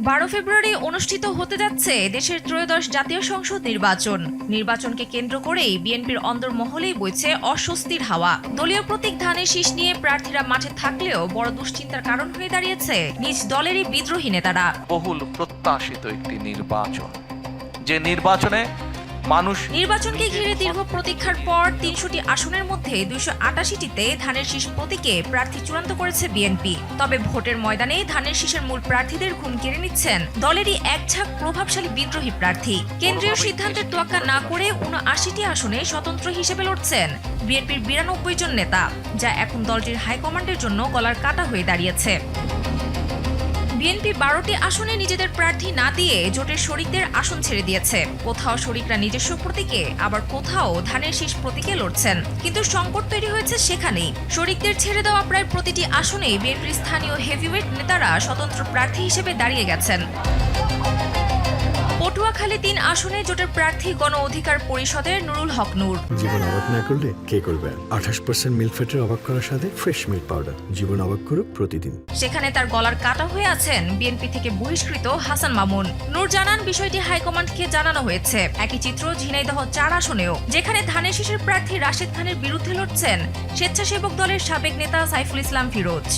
12 ফেব্রুয়ারি অনুষ্ঠিত হতে যাচ্ছে দেশের ত্রয়োদশ জাতীয় সংসদ নির্বাচনকে কেন্দ্র করেই বিএনপির অন্দরমহলেই বইছে অস্বস্তির হাওয়া। দলীয় প্রতীক ধানের শীষ নিয়ে প্রার্থীরা মাঠে থাকলেও বড় দুশ্চিন্তার কারণ হয়ে দাঁড়িয়েছে নিজ দলেরই বিদ্রোহী নেতারা। বহুল প্রত্যাশিত একটি নির্বাচন, যে নির্বাচনকে ঘিরে দীর্ঘ প্রতীক্ষার পর ৩০০টি আসনের মধ্যে ২৮৮টিতে ধানের শীষ প্রতীকে প্রার্থী চূড়ান্ত করেছে বিএনপি। তবে ভোটের ময়দানে ধানের শীষের মূল প্রার্থীদের ঘুম কেড়ে নিচ্ছেন দলেরই এক ঝাঁক প্রভাবশালী বিদ্রোহী প্রার্থী। কেন্দ্রীয় সিদ্ধান্তের তোয়াক্কা না করে ৭৯টি আসনে স্বতন্ত্র হিসেবে লড়ছেন বিএনপির ৯২ জন নেতা, যা এখন দলটির হাইকমান্ডের জন্য গলার কাটা হয়ে দাঁড়িয়েছে। বিএনপি ১২টি আসনে নিজেদের প্রার্থী না দিয়ে জোটের শরিকদের আসন ছেড়ে দিয়েছে। কোথাও শরিকরা নিজস্ব প্রতীকে, আবার কোথাও ধানের শীষ প্রতীকে লড়ছেন। কিন্তু সংকট তৈরি হয়েছে সেখানেই। শরিকদের ছেড়ে দেওয়া প্রায় প্রতিটি আসনেই বিএনপির স্থানীয় হেভিওয়েট নেতারা স্বতন্ত্র প্রার্থী হিসেবে দাঁড়িয়ে গেছেন। পটুয়াখালী ৩ আসনে জোটের প্রার্থী গণ অধিকার পরিষদের নুরুল হক নূর। জীবন অবাক না করলে কে করবে? 28% মিল্ক ফ্যাটের অবাক করার সাথে ফ্রেশ মিল্ক পাউডার। জীবন অবাক করুক প্রতিদিন। সেখানে তার গলার কাটা হয়ে আছেন বিএনপি থেকে বহিষ্কৃত হাসান মামুন। নূর জানান, বিষয়টি হাইকমান্ডকে জানানো হয়েছে। একই চিত্র ঝিনাইদহ ৪ আসনেও, যেখানে ধানের শীষের প্রার্থী রাশেদ খানের বিরুদ্ধে লড়ছেন স্বেচ্ছাসেবক দলের সাবেক নেতা সাইফুল ইসলাম ফিরোজ।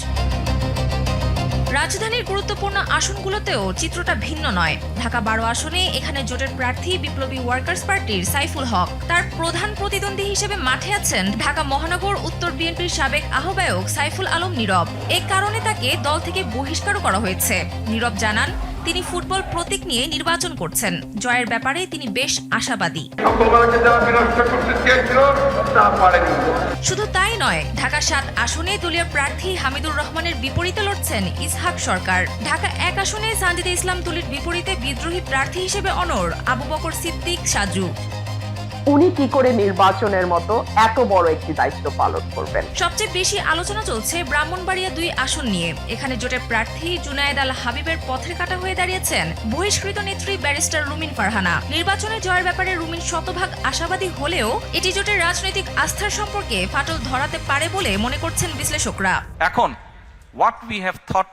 রাজধানীর গুরুত্বপূর্ণ আসনগুলোতেও চিত্রটা ভিন্ন নয়। ঢাকা ১২ আসনে এখানে জোটের প্রার্থী বিপ্লবী ওয়ার্কার্স পার্টির সাইফুল হক। তার প্রধান প্রতিদ্বন্দ্বী হিসেবে মাঠে আছেন ঢাকা মহানগর উত্তর বিএনপির সাবেক আহ্বায়ক সাইফুল আলম নীরব। এ কারণে তাকে দল থেকে বহিষ্কারও করা হয়েছে। নীরব জানান, তিনি ফুটবল প্রতীক নিয়ে নির্বাচন করছেন। জয়ের ব্যাপারে তিনি বেশ আশাবাদী। শুধু তাই নয়, ঢাকা ৭ আসনে দলীয় প্রার্থী হামিদুর রহমানের বিপরীতে লড়ছেন ইসহাক সরকার। ঢাকা ১ আসনে সানজিদা ইসলাম তুলির বিপরীতে বিদ্রোহী প্রার্থী হিসেবে অনড় আবু বকর সিদ্দিক সাজু। উনি কি করে নির্বাচনের মতো এত বড় একটি দায়িত্ব পালন করবেন? সবচেয়ে বেশি আলোচনা চলছে ব্রাহ্মণবাড়িয়া ২ আসন নিয়ে। এখানে জোটের প্রার্থী জুনায়েদ আল হাবিবের পথের কাটা হয়ে দাঁড়িয়েছেন বহিষ্কৃত নেত্রী ব্যারিস্টার রুমিন ফারহানা। নির্বাচনে জয়ের ব্যাপারে রুমিন শতভাগ আশাবাদী হলেও এটি জোটের রাজনৈতিক আস্থার সম্পর্কে ফাটল ধরাতে পারে বলে মনে করছেন বিশ্লেষকরা। এখন what we have thought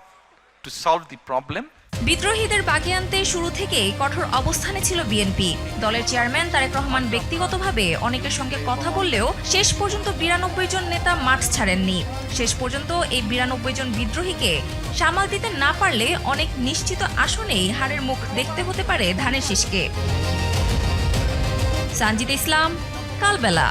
to solve the problem, বিদ্রোহীদের বাগিয়ে আনতে শুরু থেকেই কঠোর অবস্থানে ছিল বিএনপি। দলের চেয়ারম্যান তারেক রহমান ব্যক্তিগতভাবে অনেকের সঙ্গে কথা বললেও শেষ পর্যন্ত ৯২ জন নেতা মাঠ ছাড়েননি। শেষ পর্যন্ত এই ৯২ জন বিদ্রোহীকে সামাল দিতে না পারলে অনেক নিশ্চিত আসনেই হারের মুখ দেখতে হতে পারে ধানের শীষকে। সানজিদা ইসলাম, কালবেলা।